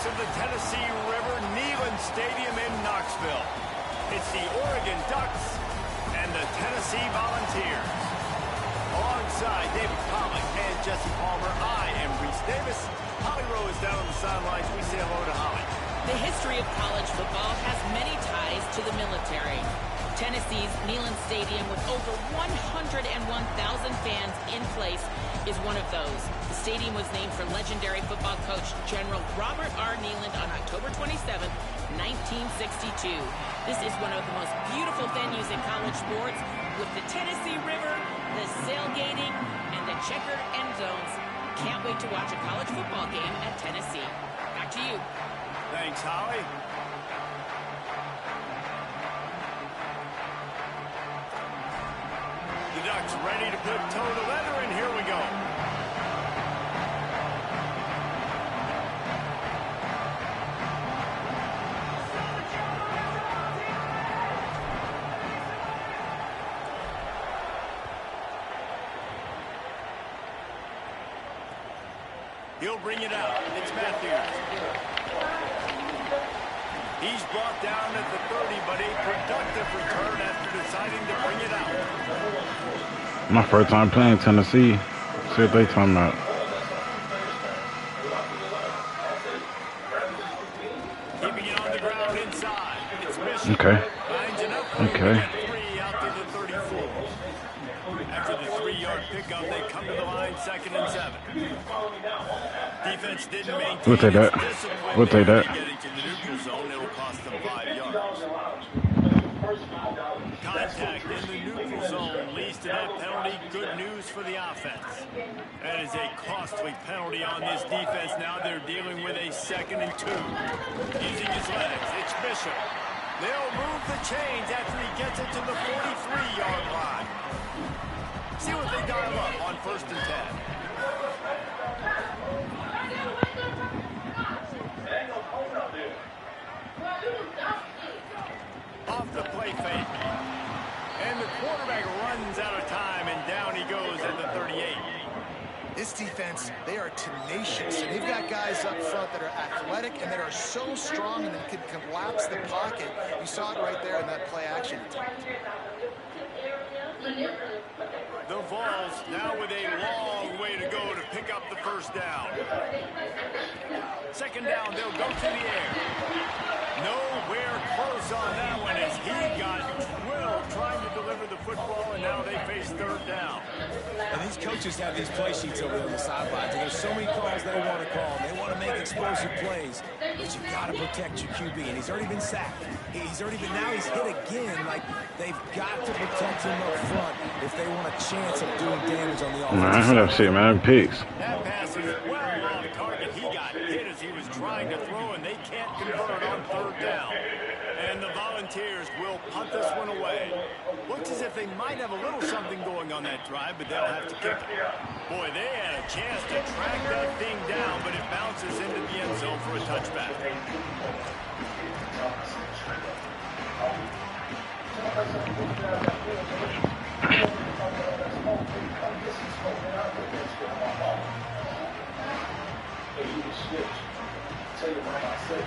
banks of the Tennessee River, Neyland Stadium in Knoxville. It's the Oregon Ducks and the Tennessee Volunteers. Alongside David Pollack and Jesse Palmer, I am Reese Davis. Holly Rowe is down on the sidelines. We say hello to Holly. The history of college football has many ties to the military. Tennessee's Neyland Stadium, with over 101,000 fans in place, is one of those. The stadium was named for legendary football coach General Robert R. Neyland on October 27, 1962. This is one of the most beautiful venues in college sports, with the Tennessee River, the sailgating, and the checkered end zones. Can't wait to watch a college football game at Tennessee. Back to you. Thanks, Holly. The Ducks ready to put toe to leather, and here we go. He'll bring it out. It's Matthews. He's brought down at the 30, but a productive return after deciding to bring it out. My first time playing Tennessee. See what they talking about. Keeping it on the ground inside. It's Bishop. Okay. Okay. Three out to the 34. After the 3-yard pickup, they come to the line, 2nd and 7. Defense didn't maintain. We'll take that. We'll take that. Getting to the neutral zone, it'll cost them 5 yards. Contact in the neutral zone leads to that penalty. Good news for the offense. That is a costly penalty on this defense. Now they're dealing with a 2nd and 2. Using his legs, it's Bishop. They'll move the chains after he gets it to the 43-yard line. See what they dial up on 1st and 10. Off the play fake. And the quarterback runs out of time, and down he goes at the 38. This defense, they are tenacious, and they've got guys up front that are athletic and that are so strong and that can collapse the pocket. You saw it right there in that play action attempt. The Vols now with a long way to go to pick up the 1st down. 2nd down, they'll go to the air. Nowhere close on that one as he got drilled trying to deliver the football, and now they face 3rd down. And these coaches have these play sheets over there on the sidelines. There's so many calls they want to call. They want to make explosive plays, but you got to protect your QB. And he's already been sacked. Now he's hit again. Like, they've got to protect him up front if they want a chance of doing damage on the offense. Man, I heard that shit, man. Pigs. That pass is well off target. He got hit as he was trying to throw, and they can't convert on 3rd down. And the Volunteers will punt this one away. Looks as if they might have a little something going on that drive, but they'll have to kick it. Boy, they had a chance to track that thing down, but it bounces into the end zone for a touchback.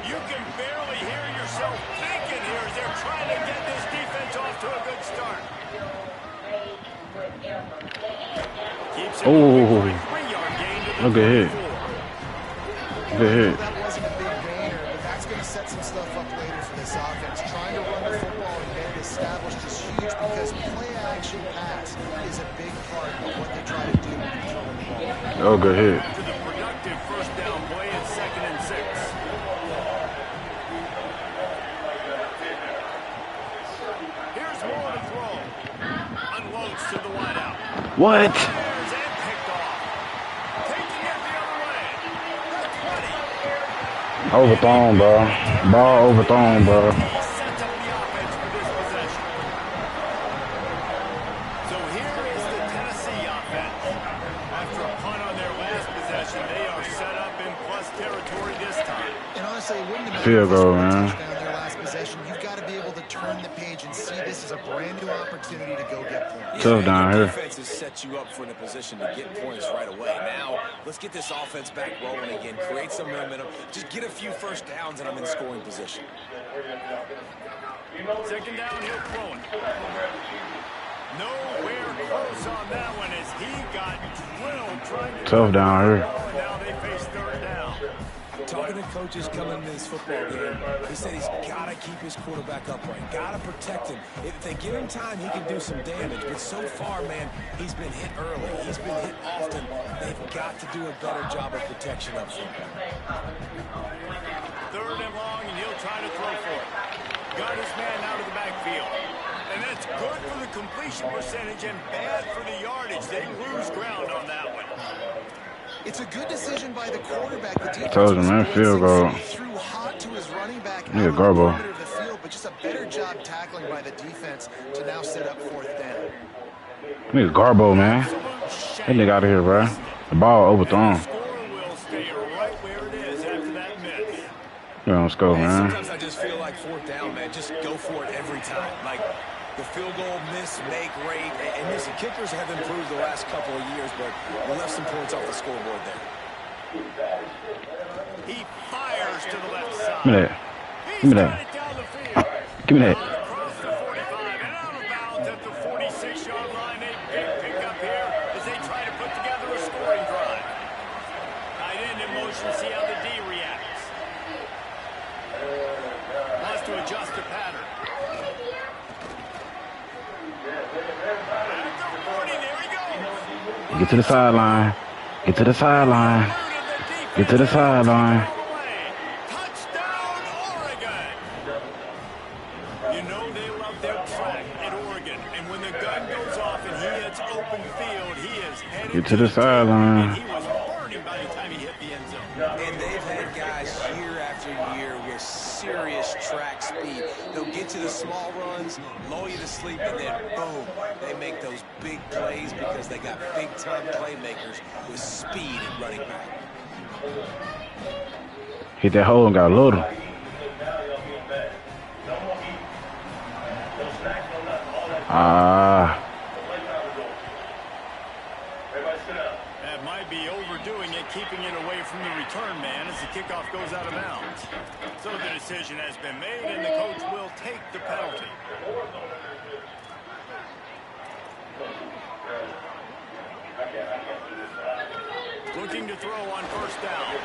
You can barely hear yourself thinking here as they're trying to get this defense off to a good start. Oh, look ahead. Look ahead. That wasn't a big gainer, but that's going to set some stuff up later for this offense. Trying to run the football and get it established is huge because play-action pass is a big part of what they try to do in controlling the ball. Oh, go ahead. To the productive 1st down play at 2nd and 6. Here's more to throw. Unloads to the wideout. What? Overthrown, bro. Ball overthrown, bro. Sets up the offense for this possession. So here is the Tennessee offense. After a punt on their last possession, they are set up in plus territory this time. And honestly, it wouldn't have been Field goal, man. down their last possession. You've got to be able to turn the page and see this is a brand new opportunity to go get points. Tough down here. Defense has set you up for in a position to get points right away. Now, let's get this offense back rolling again, create some momentum, just get a few first downs, and I'm in scoring position. Second down, he'll throw it. Nowhere close on that one as he got drilled trying to... Tough down here. Now they face third down. Talking to coaches coming into this football game, he said he's got to keep his quarterback upright, got to protect him. If they give him time, he can do some damage. But so far, man, he's been hit early. He's been hit often. They've got to do a better job of protection up front. Third and long, and he'll try to throw for it. Got his man out of the backfield. And that's good for the completion percentage and bad for the yardage. They lose ground on that one. It's a good decision by the quarterback. The defense Told you, man, field goal. He threw hot to his running back Nigga, out of Garbo. the perimeter of the field, but just a better job tackling by the defense to now set up fourth down. Nigga Garbo, man. That nigga out of here, bro. The ball overthrown. The score will stay right where it is after that miss. Yeah, let's go, man. Sometimes I just feel like fourth down, man. Just go for it every time. Like the field goal miss, make rate. And listen, kickers have improved the last couple of years, but we left some points off the scoreboard there. He fires to the left side. Give me that. Give me that. He's got it down the field. Give me that. Across the 45 and out of bounds at the 46-yard line. A big pickup here as they try to put together a scoring drive. Tight end in motion, see how the D reacts. Wants to adjust the pattern. At the 40, there he goes. Get to the sideline. Get to the sideline. Get to the sideline. Touchdown, Oregon. You know they love their track at Oregon. And when the gun goes off and he hits open field, he is headed Get to the sideline. And he was burning by the time he hit the end zone. And they've had guys year after year with serious track speed. They'll get to the small runs, lull you to sleep, and then boom, they make those big plays because they got big-time playmakers with speed at running back. Hit that hole and got loaded. That might be overdoing it, keeping it away from the return man as the kickoff goes out of bounds. So the decision has been made, and the coach will take the penalty. Looking to throw on first down.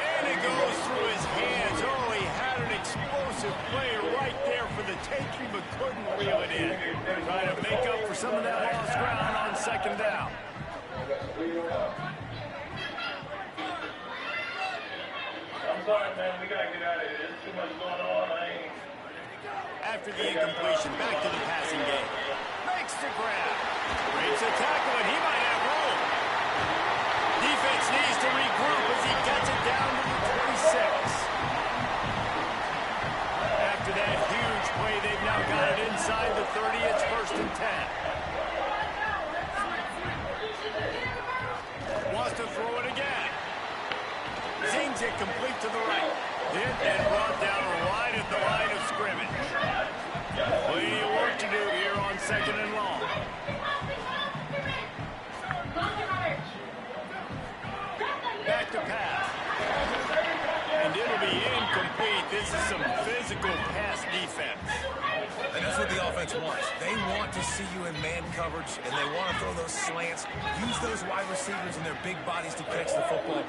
And it goes through his hands. Oh, he had an explosive play right there for the taking, but couldn't reel it in. Trying to make up for some of that lost ground on second down. I'm sorry, man. We got to get out of here. There's too much going on. After the incompletion, back to the passing game. Makes the grab. Breaks a tackle, and he might have room. Defense needs to regroup as he gets it down to the 26. After that huge play, they've now got it inside the 30. It's first and 10. Wants to throw it again. Zings it complete to the right. Hit and brought down right at the line of scrimmage. Plenty of work to do here on second and long. Back to pass. And it'll be incomplete. This is some physical pass defense. And that's what the offense wants. They want to see you in man coverage, and they want to throw those slants, use those wide receivers and their big bodies to catch the football.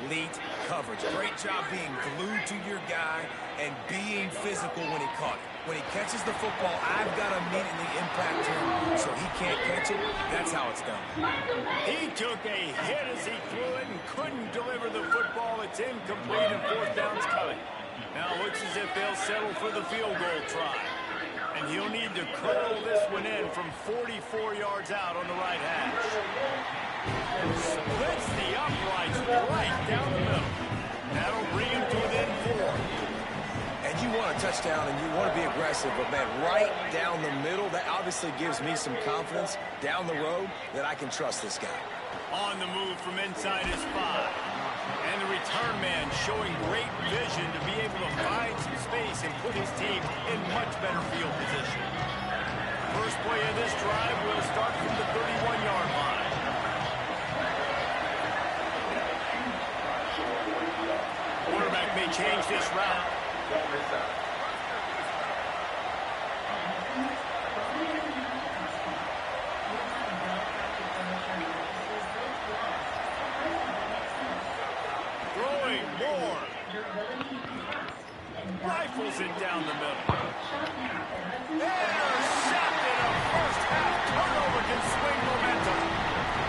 Elite coverage. Great job being glued to your guy and being physical when he caught it. When he catches the football, I've got to immediately impact him so he can't catch it. That's how it's done. He took a hit as he threw it and couldn't deliver the football. It's incomplete and fourth down's coming. Now it looks as if they'll settle for the field goal try. And he'll need to curl this one in from 44 yards out on the right hash. Splits the uprights right down the middle. That'll bring him to within 4. And you want a touchdown and you want to be aggressive, but man, right down the middle, that obviously gives me some confidence down the road that I can trust this guy. On the move from inside his 5. And the return man showing great vision to be able to find some space and put his team in much better field position. First play of this drive will start from the 31-yard line. Quarterback may change this route. Throwing more. Rifles it down the middle. Intercepted. A first half turnover can swing momentum.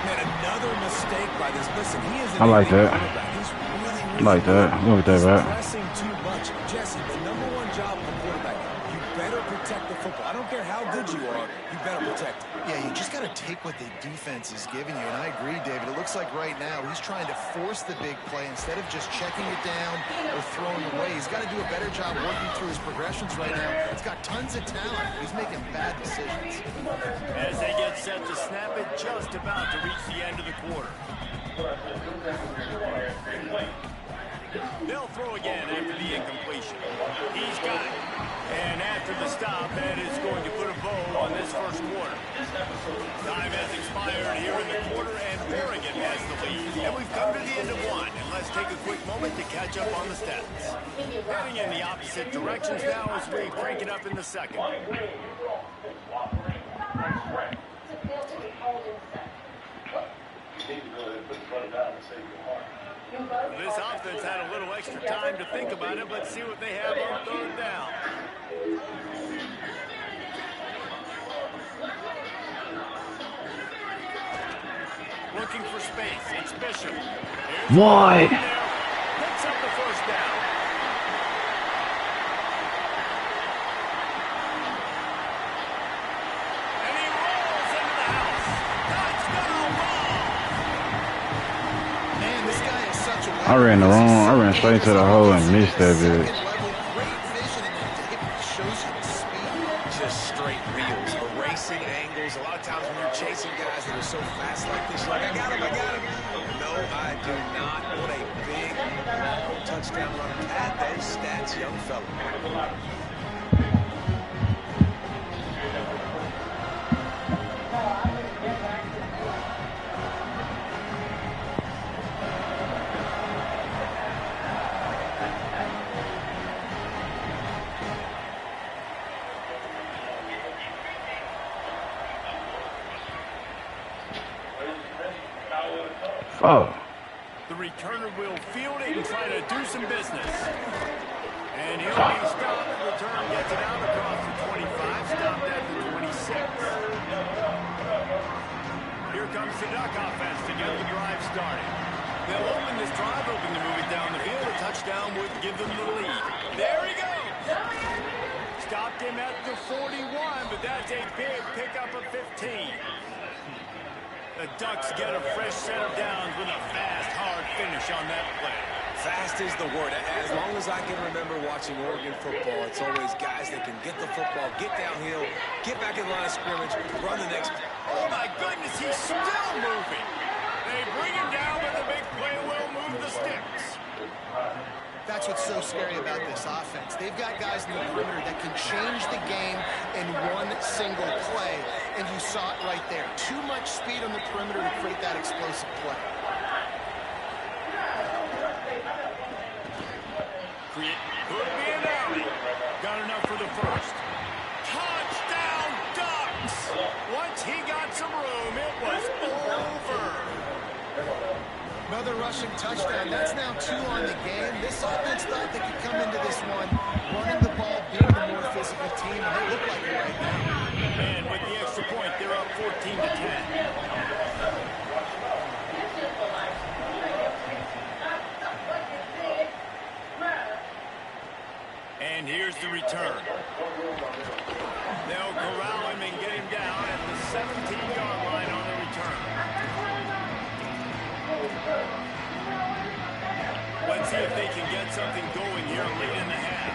Man, another mistake by this. Listen, he is I like that. He's really, I like that. I'm going with that, right? pressing too much. Jesse, the #1 job of a quarterback, you better protect the football. I don't care how good you are, you better protect it. Yeah, you just got to take what the defense is giving you. And I agree, David. It looks like right now he's trying to force the big play instead of just checking it down or throwing away. He's got to do a better job working through his progressions right now. He's got tons of talent. He's making bad decisions. As they get set to snap it, just about to reach the end of the quarter. They'll throw again after the incompletion. He's got it. And after the stop, that is going to put a bow on this first quarter. Time has expired here in the quarter, and Oregon has the lead. And we've come to the end of one. And let's take a quick moment to catch up on the stats. Heading in the opposite directions now as we crank it up in the second. This offense had a little extra time to think about it. Let's see what they have on third down. Looking for space. It's Bishop. Here's What? picks up the first down. And he rolls into the house. Touchdown ball. Man, this guy is such a I ran the wrong. I ran straight into the hole and missed that bitch. Great vision, and it shows you the speed. Just straight reels, erasing angles. A lot of times when you're chasing guys that are so fast like this, you're like, I got him. No, I do not. What a big, long touchdown run. Add those stats, young fella. Oh. The returner will field it and try to do some business. And he'll be stopped. The return gets it out across the 25, stopped at the 26. Here comes the Duck offense to get the drive started. They'll open this drive, hoping to move it down the field. A touchdown would give them the lead. There he goes. Stopped him at the 41, but that's a big pickup of 15. The Ducks get a fresh set of downs with a fast, hard finish on that play. Fast is the word. As long as I can remember watching Oregon football, it's always guys that can get the football, get downhill, get back in the line of scrimmage, run the next. Oh, my goodness, he's still moving. They bring him down, but the big play will move the sticks. That's what's so scary about this offense. They've got guys in the perimeter that can change the game in one single play, and you saw it right there. Too much speed on the perimeter to create that explosive play. Could be an alley. Got enough for the first. Touchdown, Ducks! Once he got some room, it was over. Another rushing touchdown. That's now 2 on the game. This offense thought they could come into this one running the ball, being the more physical team, and they look like it right now. And with the extra point, they're up 14-10. And here's the return. They'll corral him and get him down at the 17-yard line on the return. Let's see if they can get something going here late in the half.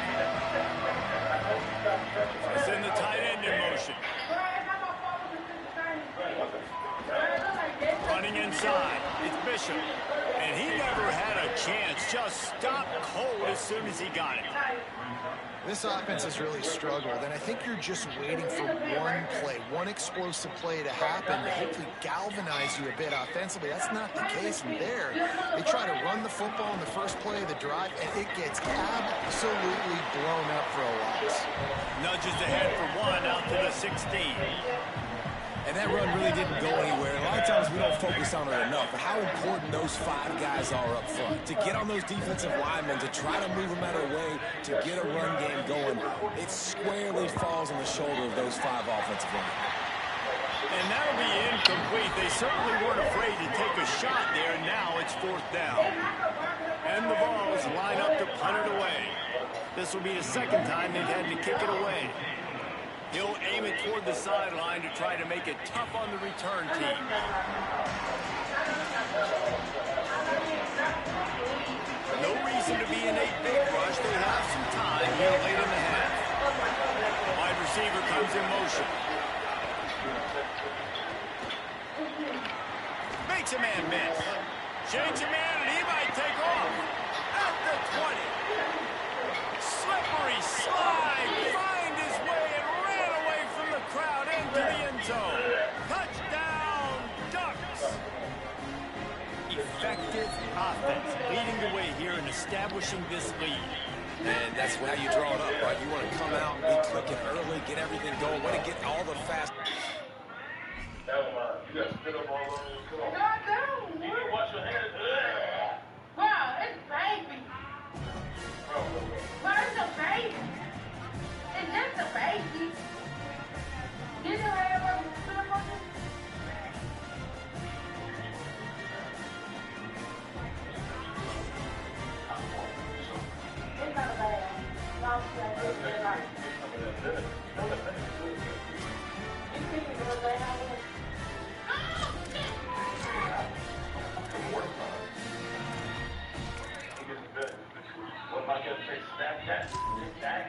Send the tight end in motion. Running inside. It's Bishop. And he never had a chance. Just stopped cold as soon as he got it. This offense has really struggled, and I think you're just waiting for one play, one explosive play to happen to hopefully galvanize you a bit offensively. That's not the case in there. They try to run the football in the first play of the drive, and it gets absolutely blown up for a loss. Nudges ahead for one out to the 16. And that run really didn't go anywhere. A lot of times we don't focus on it enough, but how important those 5 guys are up front. To get on those defensive linemen, to try to move them out of the way, to get a run game going, it squarely falls on the shoulder of those 5 offensive linemen. And that'll be incomplete. They certainly weren't afraid to take a shot there. Now it's 4th down. And the Vols line up to punt it away. This will be the 2nd time they've had to kick it away. He'll aim it toward the sideline to try to make it tough on the return team. No reason to be in a big rush. They have some time here late in the half. Wide receiver comes in motion. Makes a man miss. Shakes a man, and he might take off. At the 20. Slippery slide. Find his way and ran away from the crowd into the end zone. Touchdown, Ducks. Effective offense leading the way here and establishing this lead. And that's how you draw it up, right? You want to come out, be clicking early, get everything going, want to get all the fast. Never mind. You got to spit up all over your car. No, I don't. You can wash your hands. Wow, it's baby. Well, it's a baby. It's just a baby. Did you have a slip on it? It's not bad. Long as I get it right. You think you're going to lay out with it? What am I going to say? Snapchat? TikTok?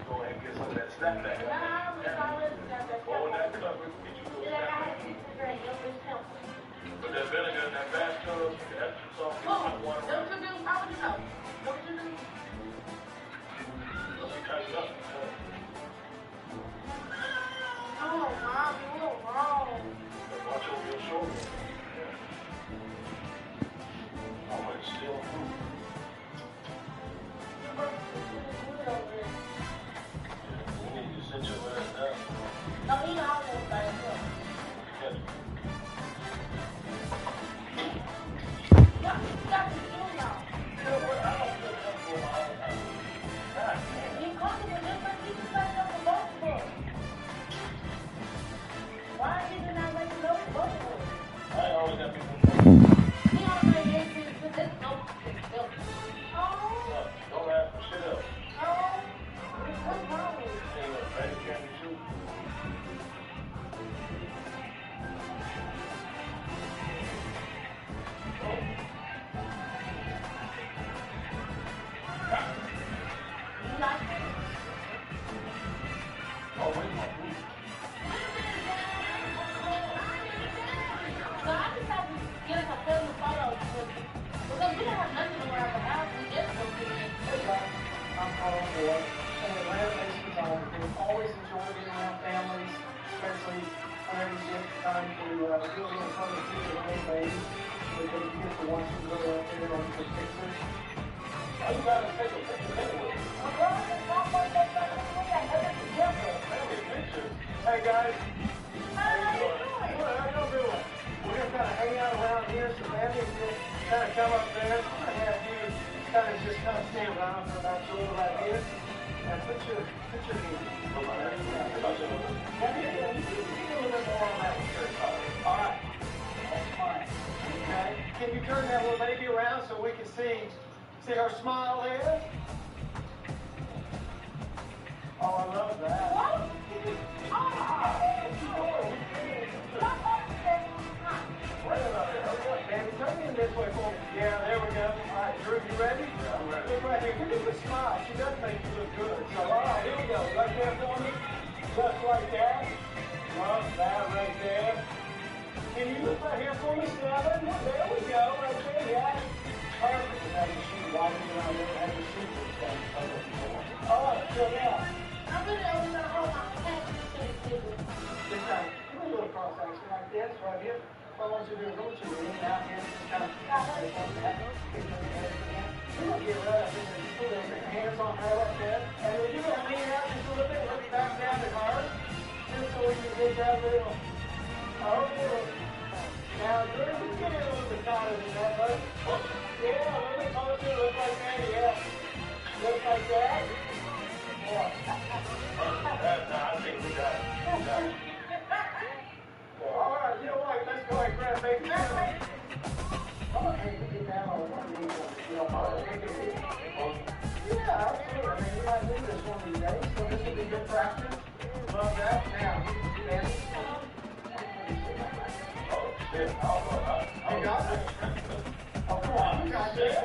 Go ahead and get some of that Snapchat. Go in that cupboard. Get you a little Snapchat. Put that vinegar in that bathtub. Get extra salt. Get hot water. Don't you do? How would you know? What would you do? Let me tighten it up. Oh, Mom, you're wrong. Watch over your shoulder. Oh, it's still food. You need to sit your ass down. Don't eat all those things. Good. You got to kill y'all. You know what? I don't feel comfortable all the time. God damn. You comfortable just like you signed up for both of us. Why did you not make a note for both of us? I always got people. He already gave you this note. Oh, Don't ask for shit else. oh. What's wrong with you? Hey, look, baby candy too. You like it? Oh, wait, my food. So I decided to get a family photos with you. Because we don't have nothing around the house. We just go to the I'm Carl Boy, and Atlanta based photographer. Always enjoy being around families, especially whenever you get time to do a little photo shoot with a baby. We get to watch them go out there on the pictures. Why you gotta take a picture anyway? Family picture. Hey guys, How you doing? good, how y'all doing? We're gonna kind of hang out around here, so maybe you can kind of come up there. I'm gonna have you kind of just kind of stand around for about a little right here. And put your hand. All right. Okay. Can you turn that little baby around so we can see her smile there? Oh, I love that. What? Baby, turn in this way for me. Yeah, there we go. All right, Drew, you ready? Yeah, I'm ready. Look right here. Give me the smile. She does make you look good. So, all right, here we go. Right there for me. Just like that. Love that right there. Can you look right here for me, 7? There we go, right there, yeah. Perfect. Have your shoe wiping around there, have your shoe done. All right, so yeah. I'm going to hold my hand. Just kind of do a little cross action like this, right here. What I want you to do is I want you to lean out here, just kind of like that. Get your hands again. You're going to get right up in there. Just put your hands on her like that. And then you're going to lean out just a little bit, look back down at her. Just so we can get that little. Now, yours is getting a little bit tighter than that, but yeah, a little bit closer, look like that, yeah. Look like that. Yeah. I think we got it. All right, you know what? Let's go ahead and grab baby. Oh, hey, you get down on one knee, you know, yeah, absolutely. I mean, we might do this one of these days, so this will be good practice. Love that. Now, man. You got it? Oh, come on, you got this.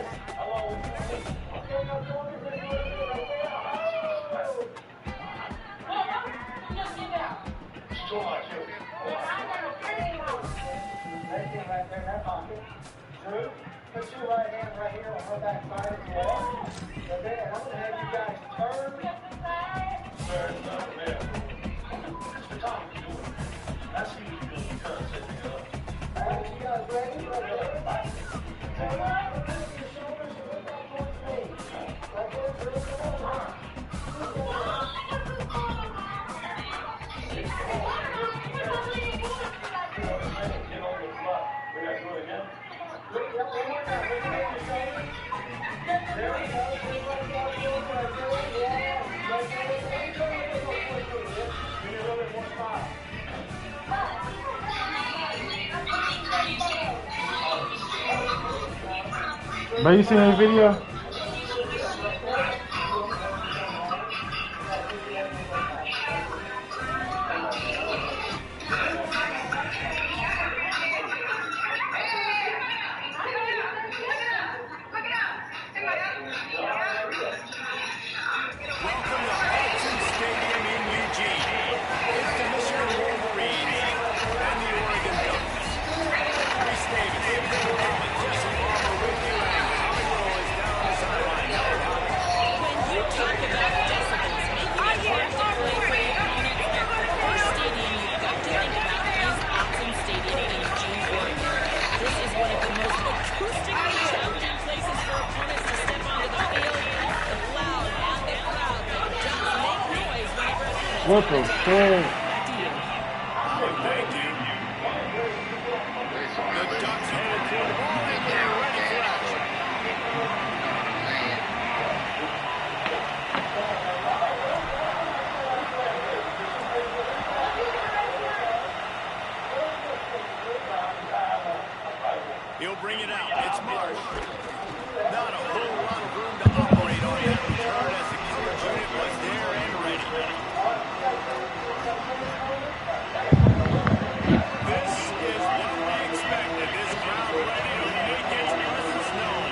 Left hand right there in that pocket. Drew, put your right hand right here on her back side as well. Okay, and I'm going to have you guys turn. That's what you do. You can't set me up. All right, you guys ready? Right there. Turn around and lift your shoulders and look up towards me. Right there, Drew. Come on. Get on the block. We got to do it again. Look up one more time. Look at your shoulders. There we go. Everybody got it going right there. Yeah. Right there. Hey, come on, let's go towards me. Give me a little bit more smile. But you seen that video? Welcome to Hudson Stadium in Eugene. It's the Michigan Wolverines and the Oregon Ducks. Chris Davis, Jesse Palmer with you, and Howard is down the sideline. When you talk about decibels making it hard to play for the opponent, the first stadium you've got to think about is Hudson Stadium in Eugene, Oregon. This is one of the most acoustically challenging places for opponents to step onto the field. The loud and the proud, the Ducks make noise whenever it happens. What the fuck? Back to you. Thank you. The Ducks headed to the ball and they're ready for action. He'll bring it out. It's Marsh. Not a whole lot of room to operate on that return as the coverage unit was there and ready. This is what we expected. This crowd ready to make its presence known.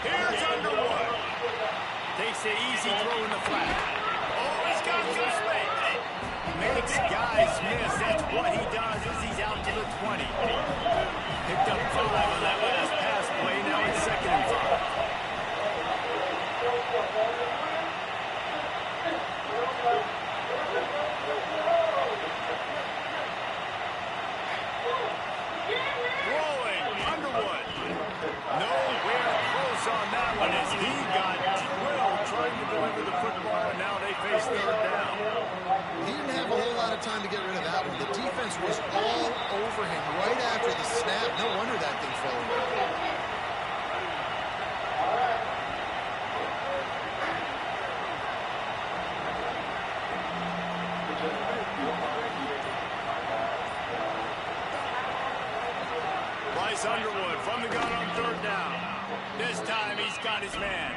Here's Underwood. Takes the easy throw in the flat. Oh, he's got some space. Makes guys miss. That's what he does as he's out to the 20. Picked up 5 on that last pass play. Now it's 2nd and 5. Throwing, Underwood. Nowhere close on that one as he got drilled trying to deliver the football, and now they face 3rd down. He didn't have a whole lot of time to get rid of that one. The defense was all over him right after the snap. No wonder that thing fell in. Bryce Underwood from the gun on 3rd down. This time he's got his man.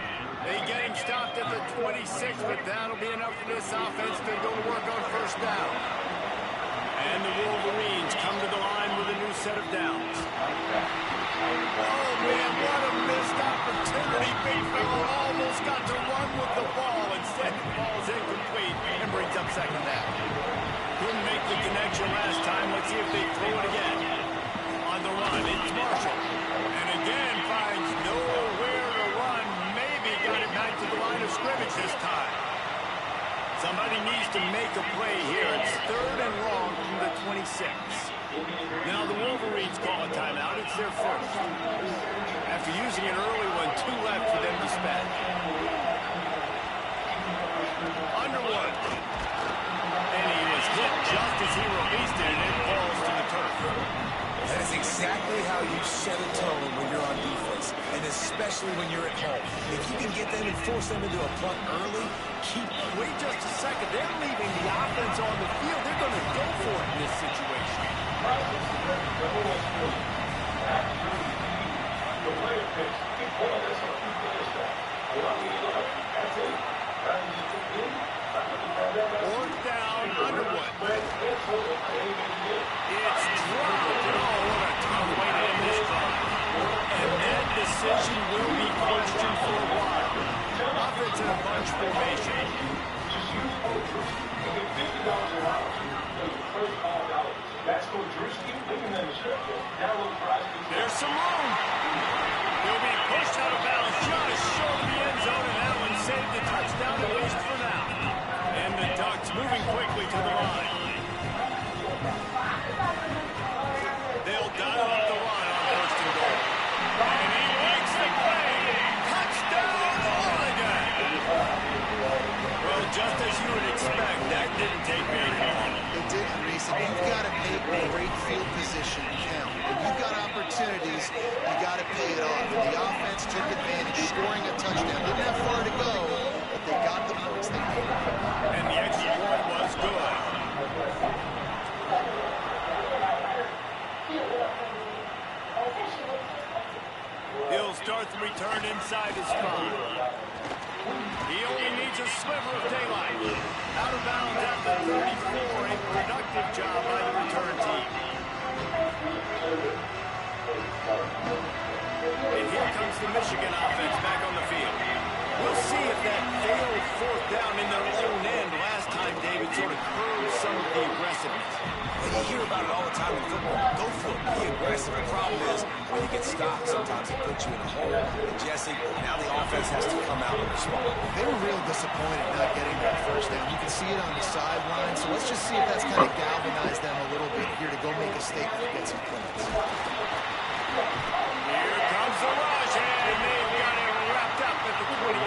They get him stopped at the 26, but that'll be enough for this offense to go to work on 1st down. And the Wolverines come to the line with a new set of downs. Oh, man, what a missed opportunity. Big fella almost got to run with the ball. Instead, the ball's incomplete and brings up 2nd down. Couldn't make the connection last time. Let's see if they throw it again. On the run, it's Marshall. And again, finds nowhere to run. Maybe got it back to the line of scrimmage this time. Somebody needs to make a play here. It's 3rd and long from the 26. Now the Wolverines call a timeout. It's their first. After using an early one, 2 left for them to spend. Underwood. And he was hit just as he released it, and it falls to the turf. That is exactly how you set a tone when you're on defense, and especially when you're at home. If you can get them and force them into a punt early, Wait just a second. They're leaving the offense on the field. They're going to go for it in this situation. Fourth down, Underwood. It's dropped. Oh, what a tough way to end this drive. And that decision will be questioned for a while. Offense in a bunch formation. There's some room. He'll be pushed out of bounds just short of the end zone, and that one saved the touchdown at least for now. And the Ducks moving quickly to the line. They'll dial up the run on 1st and goal. And he makes the play. Touchdown, Oregon! Well, just as you would expect, that didn't take very long. It didn't, Reese. And you've got to make great field position count. When you've got opportunities, you got to pay it off. And the offense took advantage, scoring a touchdown. Didn't have far to go, but they got the points they needed. And the extra point was good. He'll start the return inside his 5. He only needs a sliver of daylight. Out of bounds at the 34. A productive job by the return team. And here comes the Michigan offense back on the field. We'll see if that failed 4th down in their own end last time David sort of curbed some of the aggressiveness. you hear about it all the time in football. Go for it. Be aggressive. The problem is when you get stopped, sometimes it puts you in a hole. And Jesse, now the offense has to come out and respond. They were real disappointed not getting that 1st down. You can see it on the sideline. So let's just see if that's kind of galvanized them a little bit here to go make a statement and get some points. Here comes the rush, and they've got it wrapped up at the 28.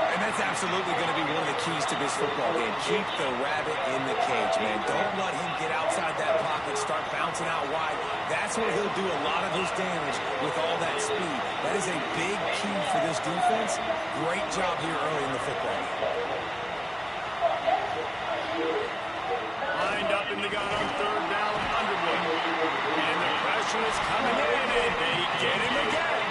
And that's absolutely going to be one of the keys to this football game. Keep the rabbit in the cage, man. Don't let him get outside that pocket, start bouncing out wide. That's where he'll do a lot of his damage with all that speed. That is a big key for this defense. Great job here early in the football game. Lined up in the gun on 3rd down, Underwood. And the pressure is coming in, and they get him again.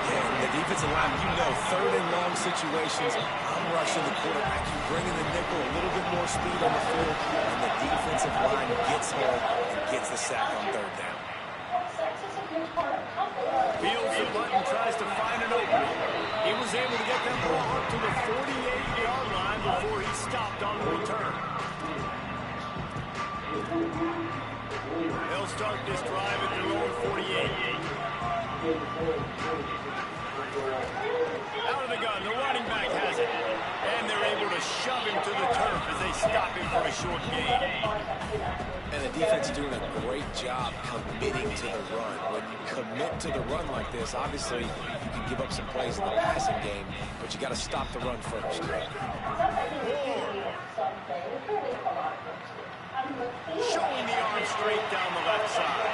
Yeah, the defensive line, you know, 3rd and long situations, I'm rushing the quarterback. You bring in the nickel, a little bit more speed on the field, and the defensive line gets home and gets the sack on 3rd down. Fields the button, tries to find an opening. He was able to get that ball up to the 48-yard line before he stopped on the return. They'll start this drive at their own 48. Out of the gun, the running back has it. And they're able to shove him to the turf as they stop him for a short gain. And the defense is doing a great job committing to the run. When you commit to the run like this, obviously you can give up some plays in the passing game, but you got to stop the run first. Showing the arm straight down the left side.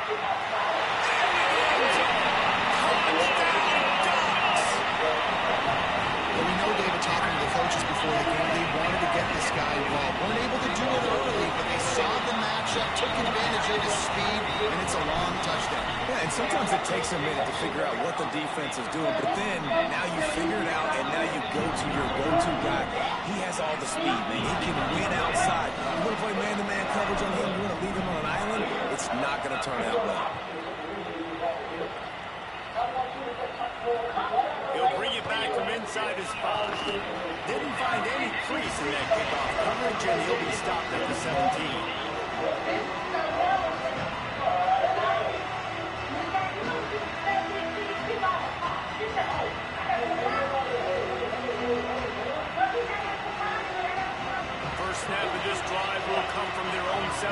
Well, we know, David, talking to the coaches before the game, they wanted to get this guy involved. Weren't able to do it early, but they saw the matchup, took advantage of his speed, and it's a long touchdown. Yeah, and sometimes it takes a minute to figure out what the defense is doing, but then now you figure it out, and now you go to your go-to guy. He has all the speed, man. He can win outside. You want to play man-to-man coverage on him? You want to leave him on an island? It's not going to turn out well. He'll bring it back from inside his spot. Didn't find find any crease in that kickoff coverage, and he'll be stopped at the 17. First snap of this drive will come from their own 17.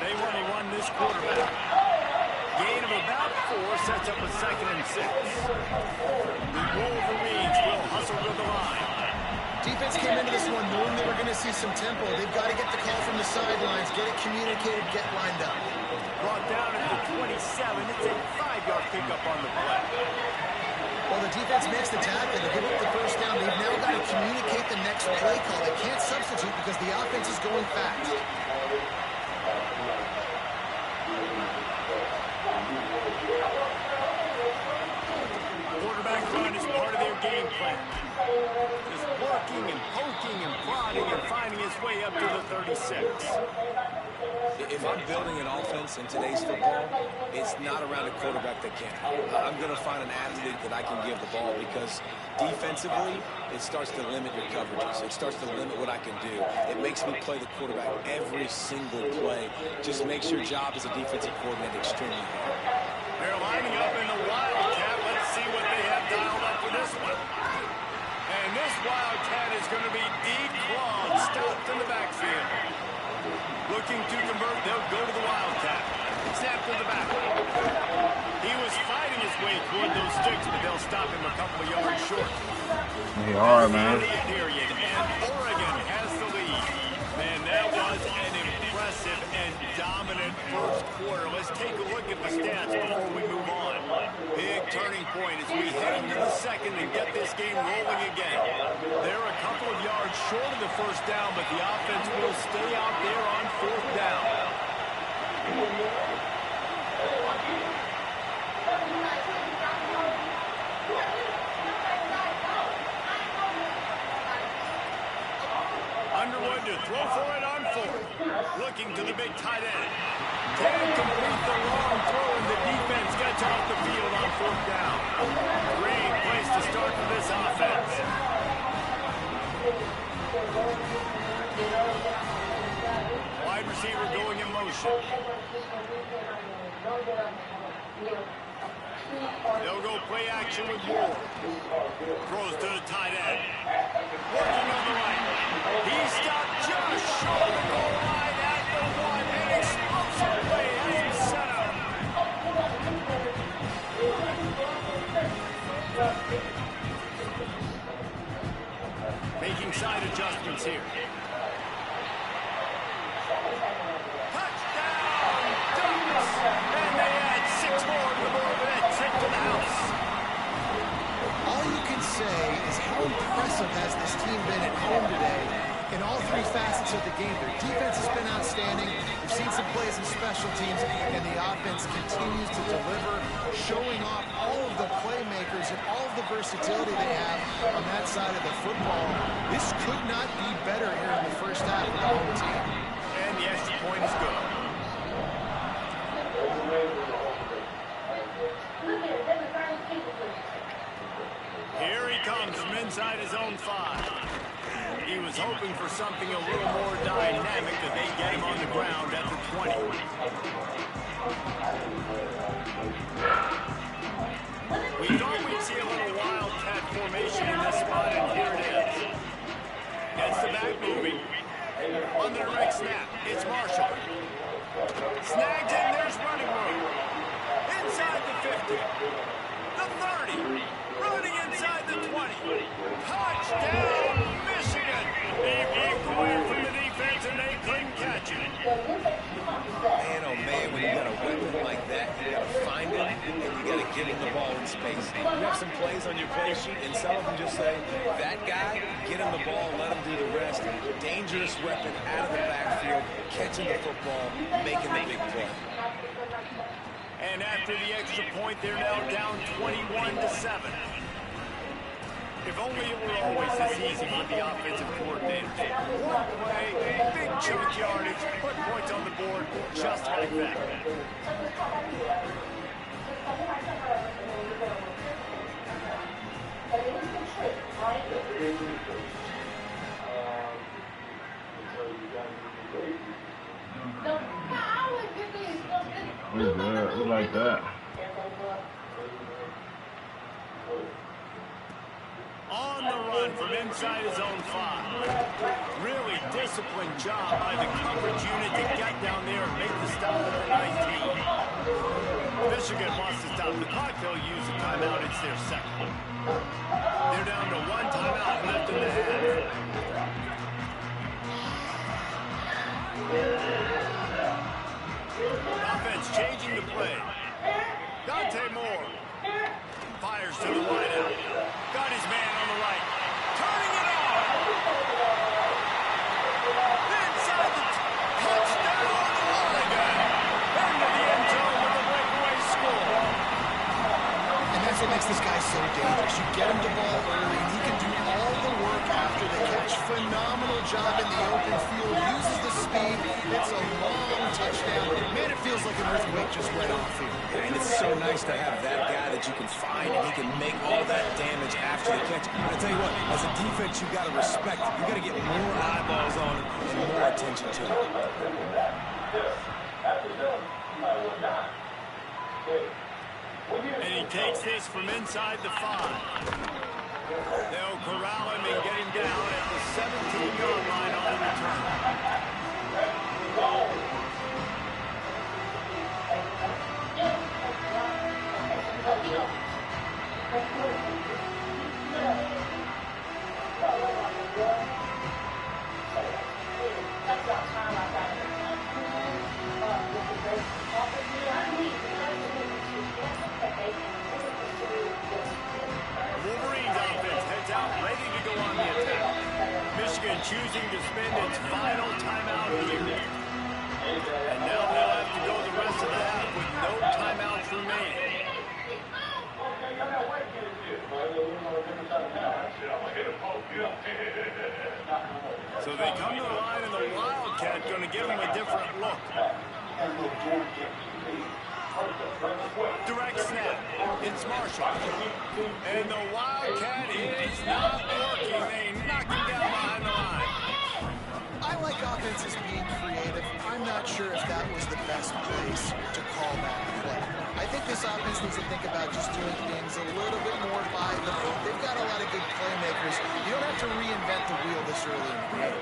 They want to run this quarterback. Gain of about 4 sets up a 2nd and 6. The Wolverines will hustle to the line. Defense came into this one knowing they were going to see some tempo. They've got to get the call from the sidelines, get it communicated, get lined up. Brought down at the 27. It's a 5-yard pickup on the play. Well, the defense makes the tackle. They give up the first down. They've now got to communicate the next play call. They can't substitute because the offense is going fast. Quarterback run is part of their game plan. Just working and poking and prodding and finding his way up to the 36. If I'm building an offense in today's football, it's not around a quarterback that can. I'm going to find an athlete that I can give the ball because defensively, it starts to limit your coverages. It starts to limit what I can do. It makes me play the quarterback every single play. Just makes your job as a defensive coordinator extremely hard. They're lining up in the Wildcat. Let's see what they have dialed up for this one. And this Wildcat is going to be declawed, stopped in the backfield. Looking to convert, they'll go to the Wildcat. Snap to the back. He was fighting his way toward those sticks, but they'll stop him a couple of yards short. They hard, man. Period. And Oregon has the lead. Man, that was an impressive and dominant first quarter. Let's take a look at the stats before we move on. Big turning point as we head into the second and get this game rolling again. They're a couple of yards short of the first down, but the offense will stay out there on 4th down. Underwood to throw for it on 4th. Looking to the big tight end. Can't complete the long throw, and the defense gets off the field on 4th down. Great place to start for this offense. Wide receiver going in motion. They'll go play action with Moore. Throws to the tight end. Working on the right. He stopped just short of the goal line at the 1. An explosive play has him set up. Making side adjustments here. Touchdown, Ducks! And they add 6 more to the board with that tip to the house. All you can say is how impressive has this team been at home today in all 3 facets of the game. Their defense has been outstanding. We've seen some plays in special teams, and the offense continues to deliver, showing off all of the playmakers and all of the versatility they have on that side of the football. This could not be better here in the first half of the home team. And the extra point is good. Here he comes from inside his own 5. He was hoping for something a little more dynamic, that they get him on the ground at the 20. We thought we'd see a little Wildcat formation in this spot, and here it is. Gets the back moving. On the direct snap, it's Marshall. Snagged in, there's running room. Inside the 50. The 30. Running inside the 20. Touchdown, Michigan! He broke away from the defense and they couldn't catch him. Man, oh man, when you got a weapon like that, you got to find him and you got to get him the ball in space. You have some plays on your play sheet and some of them just say, that guy, get him the ball, let him do the rest. Dangerous weapon out of the backfield, catching the football, making the big play. And after the extra point, they're now down 21-7. If only it were always this easy for the offensive coordinators. One play, big chunk yardage, put points on the board just like that. We good. We like that. On the run from inside his own 5. Really disciplined job by the coverage unit to get down there and make the stop at the 19. Michigan wants to stop the clock. They'll use a timeout. It's their second. They're down to 1 timeout left in the half. Offense changing the play. Dante Moore fires to the wideout. Got his man on the right. Turning it on. Inside the touchdown Oregon. Into the end zone with a breakaway score. And that's what makes this guy so dangerous. You get him the ball early, and he can do all the work after the catch. Phenomenal job in the open field. Uses the speed. It's a long touchdown. Man, it feels like an earthquake just went off here. And it's so nice to have that guy that you can find, and he can make all that damage after the catch. I tell you what, as a defense, you got to respect it. You got to get more eyeballs on it and more attention to it. And he takes this from inside the 5. They'll corral him and get him down at the 17-yard line on the return. Wolverines offense heads out, ready to go on the attack. Michigan choosing to spend its final timeout here. And now they'll have to go the rest of the half with no timeouts remaining. So they come to the line, and the Wildcat going to give them a different look. Direct snap. It's Marshall. And the Wildcat is not working. They knock him down behind the line. I like offenses being creative. I'm not sure if that was the best place to call that play. I think this offense needs to think about just doing things a little bit more by the book. They've got a lot of good playmakers. You don't have to reinvent the wheel this early in the game.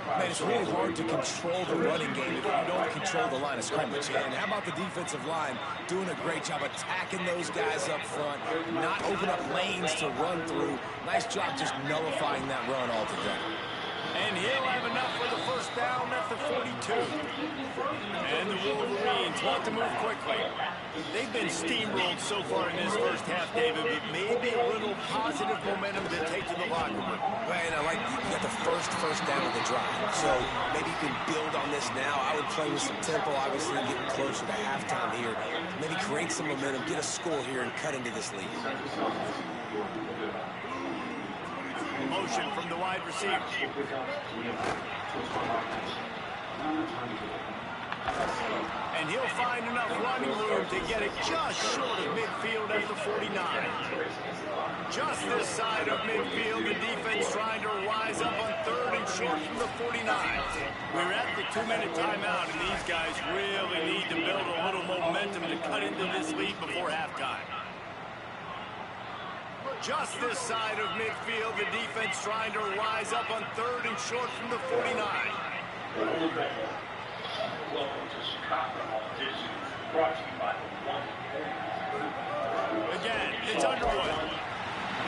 Man, it's really hard to control the running game if you don't control the line of scrimmage. And how about the defensive line doing a great job attacking those guys up front, not open up lanes to run through. Nice job just nullifying that run altogether. And he'll have enough for the first down at the 42. And the Wolverines want to move quickly. They've been steamrolled so far in this first half, David, but maybe a little positive momentum to take to the locker room. Man, I like you got the first down of the drive. So maybe you can build on this now. I would play with some tempo, obviously getting closer to halftime here. Maybe create some momentum, get a score here, and cut into this lead. Motion from the wide receiver. And he'll find enough running room to get it just short of midfield at the 49. Just this side of midfield, the defense trying to rise up on 3rd and short from the 49. We're at the 2-minute timeout, and these guys really need to build a little momentum to cut into this lead before halftime. Just this side of midfield, the defense trying to rise up on 3rd and short from the 49. Again, it's Underwood.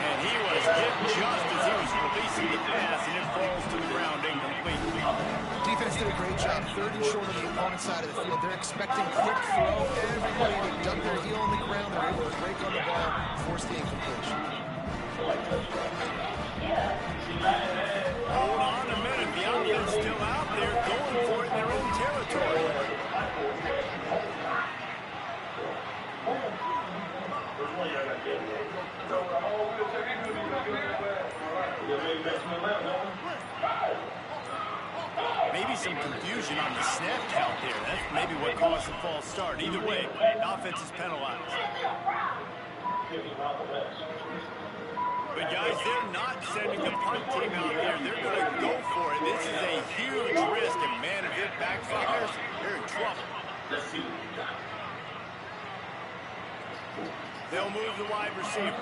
And he was hit just as he was releasing the pass, and it falls to the ground incomplete. Defense did a great job. 3rd and short on the opponent's side of the field. They're expecting quick throw. Everybody, they dug their heel on the ground. They're able to break on the ball, force the incompletion. Hold on a minute. The offense still out there going for it in their own territory. Maybe some confusion on the snap count there. That's maybe what caused the false start. Either way, the offense is penalized. But guys, they're not sending the punt team out there. They're going to go for it. This is a huge risk, and man, if it backfires, they're in trouble. Let's see what we got. They'll move the wide receiver.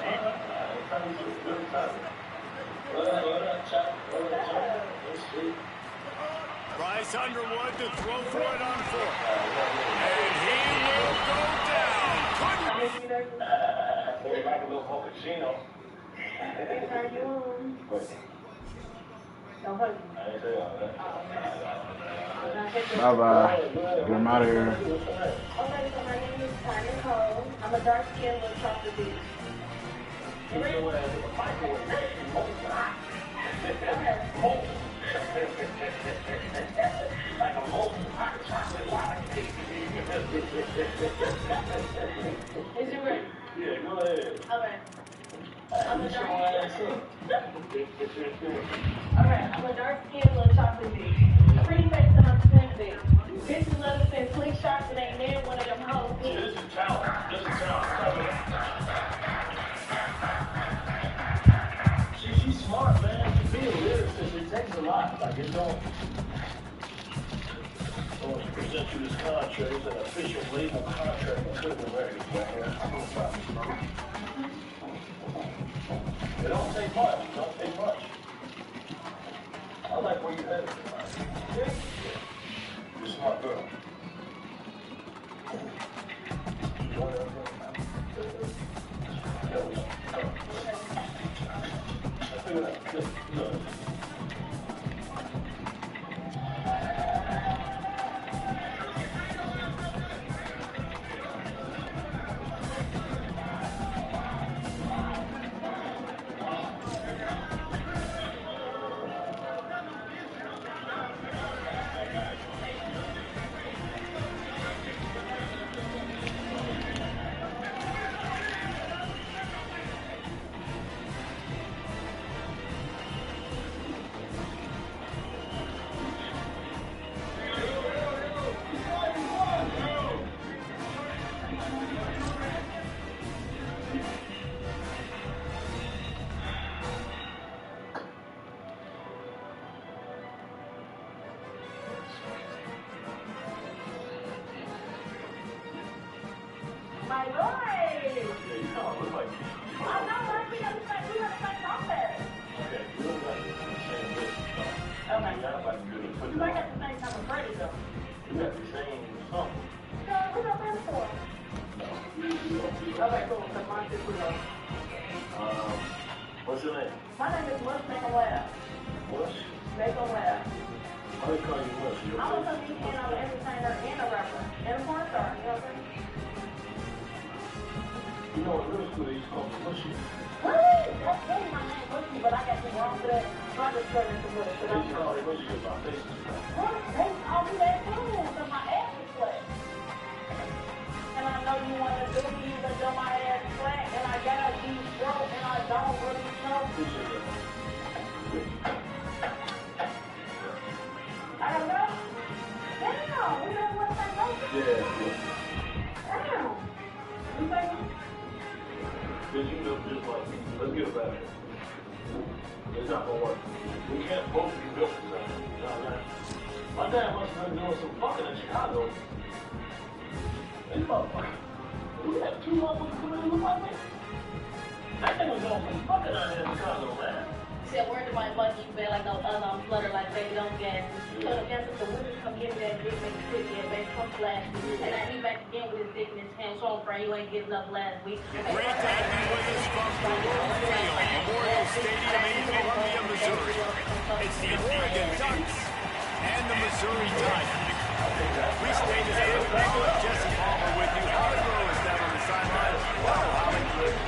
Bryce Underwood to throw for it on 4th. And he will go down. Like a little mochaccino. Bye-bye. Get him out of here. Okay, so my name is Tanya Cole. I'm a dark-skinned little chocolate bitch. Like a molten hot chocolate latte. Is you ready? Yeah, go ahead. Okay. I'm a dark-skinned. Alright, I'm a dark-skinned little chocolate bitch. Pretty face and I'm slim bitch. Bitches love to send flick shots and ain't near one of them hoes. This is talent. This is talent. She's smart, man. To be a lyricist, it takes a lot. Like, it don't. I want to present you this contract. It's an official label contract. I couldn't have read it right here. It don't take much. It don't take much. I like where you headed. Yeah. You're a smart girl. My boy! Yeah, you know, it look like I know, right? We have the same outfit. okay, you look like the same list. Okay. You got like good You might got the same type of credit, though. You got the same something. So, what's your friend for? Okay, cool. So, mine's just below. What's your name? My name is Mush Macon Lab. Mush? Macon Lab. Why they call you Mush? You I'm a okay? comedian, I'm an entertainer, and a rapper. And a porn star, you know what I'm saying? You know, in middle school they used to call me Mushy. Really? That's really my name, Mushy, but I got too wrong for that. So I just turned into Mush. They used to call me Mushy because my face was flat. What? They call me that too, so my ass is flat. And I know you want to do me, but do my ass flat, and I got these broke, and I don't really know. Appreciate that. I don't know. Damn, we don't want to say Yeah. Damn. You think? Because you know, just like, let's get it back. It's not gonna work. We can't both be built for that. You know what I mean? My dad must have been doing some fucking in Chicago. This motherfucker. We had 2 motherfuckers come in and look like me. That thing was doing some fucking out here in Chicago, man. Said, where do my monkey feel like no other? I'm flutter like baby, don't gas. So the gas is the winners come get me that dick, make it sick, yeah, baby, come flash me. And I he back again with his dick in his hand, so I'm afraid you ain't getting up last week. Great to have you with us from World Field, Memorial Stadium in Columbia, Missouri. It's the Oregon Ducks and the Missouri Tigers. We stayed at David Nickel and Jesse Palmer with you. Holly Rowe is down on the sideline. Wow, Holly.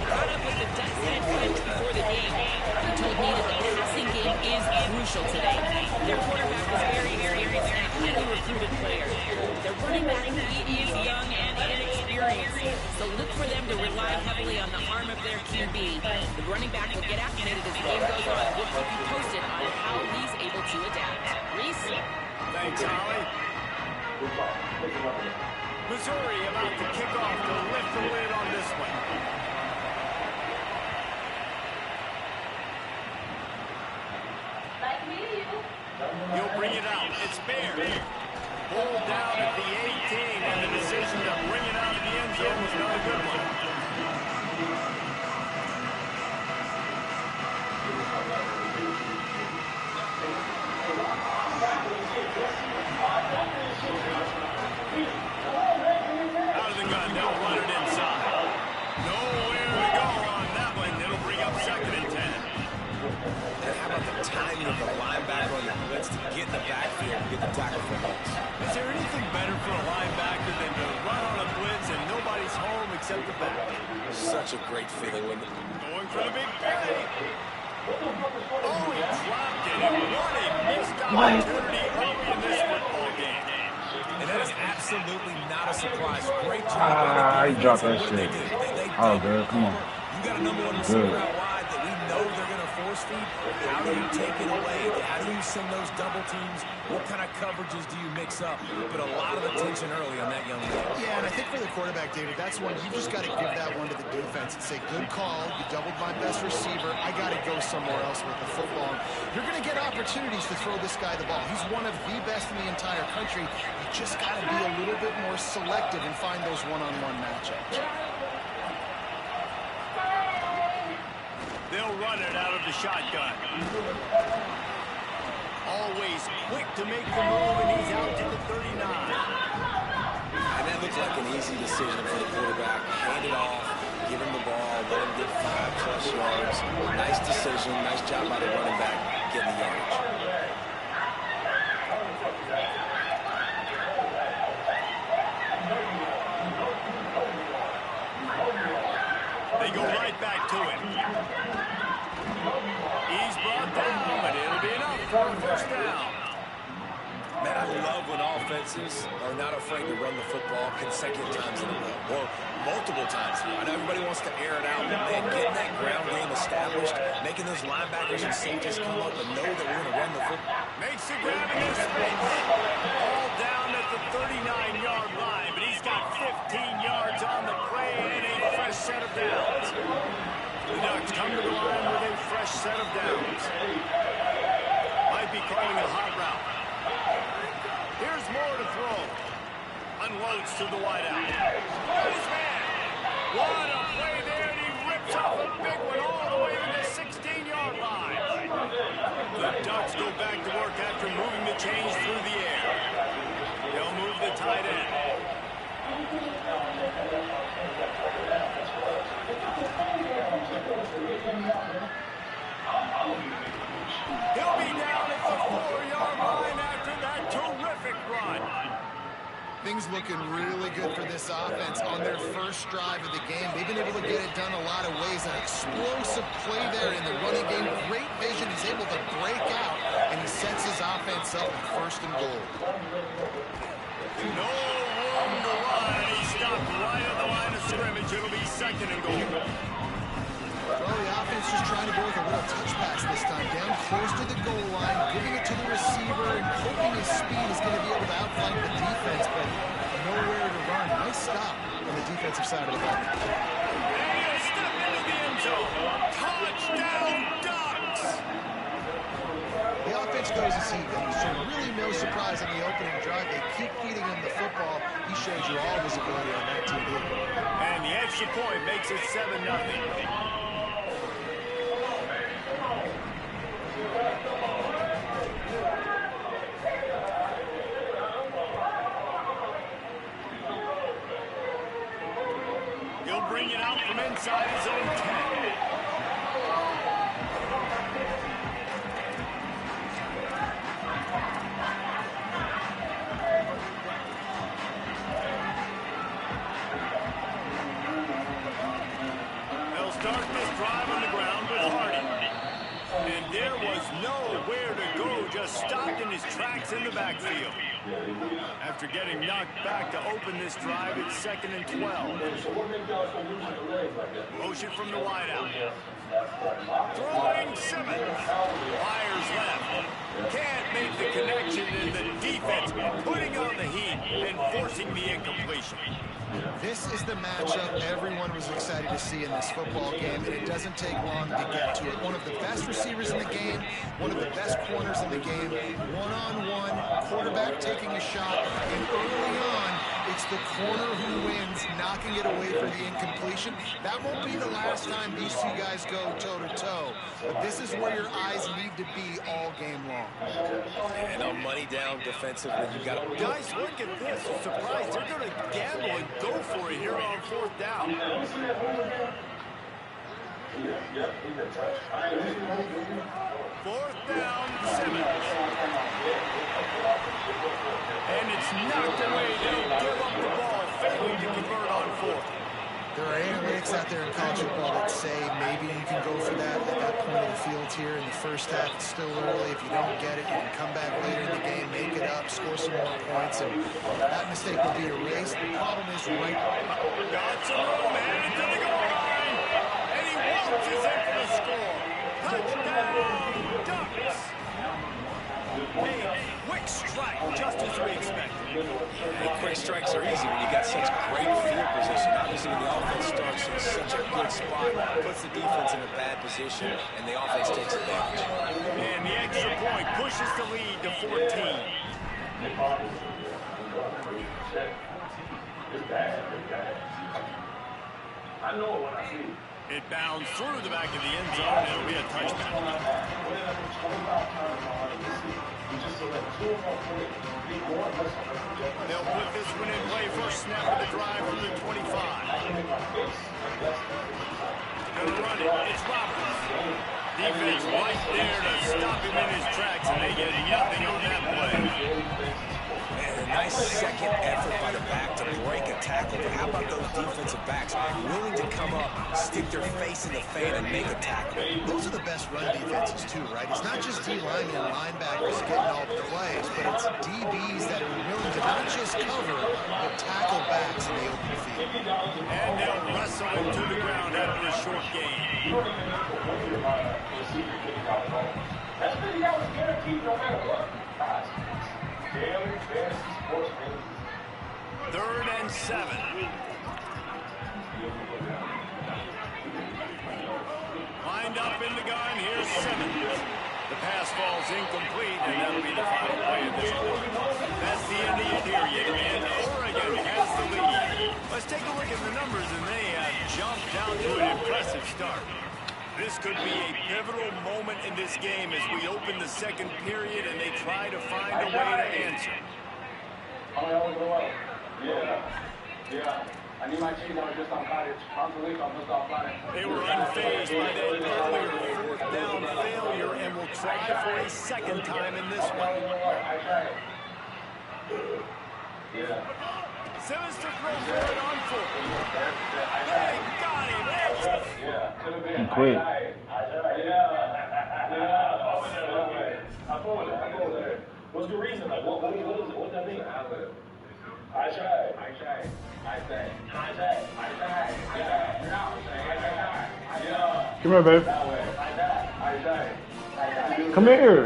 Caught up with the Ducks head coach before the game. He told me that the passing game is crucial today. Their quarterback is very experienced and a highly recruited player. Their running back, he is young and inexperienced, so look for them to rely heavily on the arm of their QB. The running back will get acclimated as the game goes on. We'll keep you posted on how he's able to adapt. Reese? Thanks, Holly. Missouri about to kick off to lift the lid on this one. He'll bring it out. It's fair. Pulled down at the 18, and the decision to bring it out of the end zone was not a good one. Out of the gun, they'll run it inside. Nowhere to go on that one. It'll bring up 2nd and 10. And how about the timing of the linebacker on the blitz to get in the backfield and get the tackle for loss? Is there anything better for a linebacker than to run on a blitz and nobody's home except the back? Such a great feeling when Going for the big play. Oh, he dropped it. And what a missed opportunity early in this football game. and that is absolutely not a surprise. Great job. He dropped that shit. Oh, good. Come on. You got a number one receiver out wide that we know they're going to force feed. How do you take it away? How do you send those double teams? What kind of coverages do you mix up? Put a lot of attention early on that young man. Yeah, and I think for the quarterback, David, that's one you just got to give that one to the defense and say, good call. You doubled my best receiver. I got to go somewhere else with the football. You're going to get opportunities to throw this guy the ball. He's one of the best in the entire country. You just got to be a little bit more selective and find those one-on-one matchups. They'll run it out of the shotgun. Always quick to make the move, and he's out to the 39. And that looks like an easy decision for the quarterback. Hand it off, give him the ball, let him get 5+ yards. Nice decision, nice job by the running back getting the yardage. They go right back to him. He's brought down, but it'll be enough for a first down. Man, I love when offenses are not afraid to run the football consecutive times in a row, or multiple times. I know everybody wants to air it out, but man, getting that ground game established, making those linebackers and safeties come up and know that we're going to run the football. Makes the grab in his space. All down at the 39-yard line, but he's got 15 yards on the play and a fresh set of downs. The Ducks come to the line with a fresh set of downs. Might be calling a hot route. Here's more to throw. Unloads to the wideout. His man. What a play there, and he rips off a big one all the way to the 16-yard line. The Ducks go back to work after moving the chains through the air. They'll move the tight end. He'll be down at the 4-yard line after that terrific run. Things looking really good for this offense on their first drive of the game. They've been able to get it done a lot of ways. An explosive play there in the running game. Great vision. He's able to break out, and he sets his offense up with 1st and goal. No room to run, and he stopped right at the line of scrimmage. It'll be 2nd and goal. Well, the offense just trying to go with a little touch pass this time. Down close to the goal line, giving it to the receiver, and hoping his speed is going to be able to outflank the defense, but nowhere to run. Nice stop on the defensive side of the ball. And he'll step into the end zone. Touchdown, Ducks! The offense goes as he goes, so really no surprise on the opening drive. They keep feeding him the football. He shows you all his ability on that TV. And the extra point makes it 7-0. He'll bring it out from inside his own 10. They'll start this drive on the ground with Hardy. And there was nowhere to go, just stopped in his tracks in the backfield. After getting knocked back to open this drive, it's 2nd and 12. Motion from the wideout. Throwing Simmons. Fires left. Can't make the connection, and the defense putting on the heat and forcing the incompletion. This is the matchup everyone was excited to see in this football game, and it doesn't take long to get to it. One of the best receivers in the game, one of the best corners in the game, one-on-one, quarterback taking a shot, and early on, it's the corner who wins, knocking it away for the incompletion. That won't be the last time these two guys go toe-to-toe, but this is where your eyes need to be all game long. And a money down defensively. You got to guys, look at this. I'm surprised they're going to gamble and go for it here on 4th down. 4th down, 7. And it's knocked away. They'll give up the ball, failing to convert on 4th. There are analytics out there in college football that say maybe you can go for that at that point of the field here in the first half. It's still early. If you don't get it, you can come back later in the game, make it up, score some more points, and that mistake will be erased. The problem is right. Got some room, and into the goal line. And he launches in for the score. Touchdown, Ducks. A quick strike, just as we expected. And quick strikes are easy when you got such great field position. Obviously, when the offense starts in such a good spot, puts the defense in a bad position, and the offense takes advantage. And the extra point pushes the lead to 14. I know it when I see it. It bounds through the back of the end zone. It'll be a touchdown. They'll put this one in play. First snap of the drive from the 25. Gonna run it. It's Roberts. Defense right there to stop him in his tracks, and they get nothing on that play. And a nice second effort by the back to break a tackle. But how about those defensive backs willing to come up, stick their face in the fan, and make a tackle? Those are the best run defenses too, right? It's not just D-linemen and linebackers getting all the plays, but it's DBs that are willing to not just cover, but tackle backs in the open field. And they'll wrestle him to the ground after a short gain. That's $50 guaranteed no matter what. Daily fantasy sports news. 3rd and 7. Lined up in the gun. Here's Simmons. The pass falls incomplete, and that'll be the final play of this quarter. That's the end of the period, and Oregon has the lead. Let's take a look at the numbers, and they have jumped down to an impressive start. This could be a pivotal moment in this game as we open the second period and they try to find a way to answer. Yeah. I need my cheese. I was just on cottage. They were unfazed by that earlier 4th down failure and will try for a second time in this one. Simmons to throw for it on 4th. They got him. And quick. What's the reason? Like, what does that mean? I tried. Come here, babe. Come here.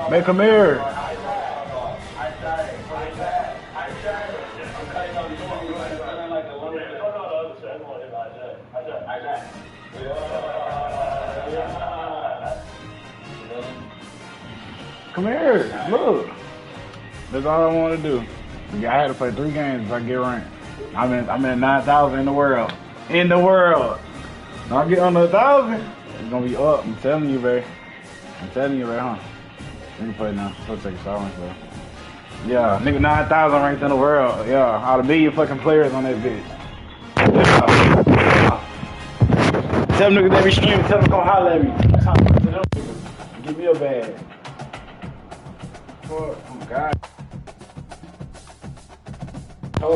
Babe, come here. Come here. Look. That's all I want to do. I had to play 3 games if I get ranked. I'm in 9,000 in the world. In the world. When I get under 1,000, it's gonna be up. I'm telling you, babe. Huh? Let me play now. Let's take a shower, bro. Yeah, nigga 9,000 ranked in the world. Yeah, out of 1 million fucking players on that bitch. Yeah. Tell them niggas that be streaming, tell them come holler at me. Give me a bag. Oh God.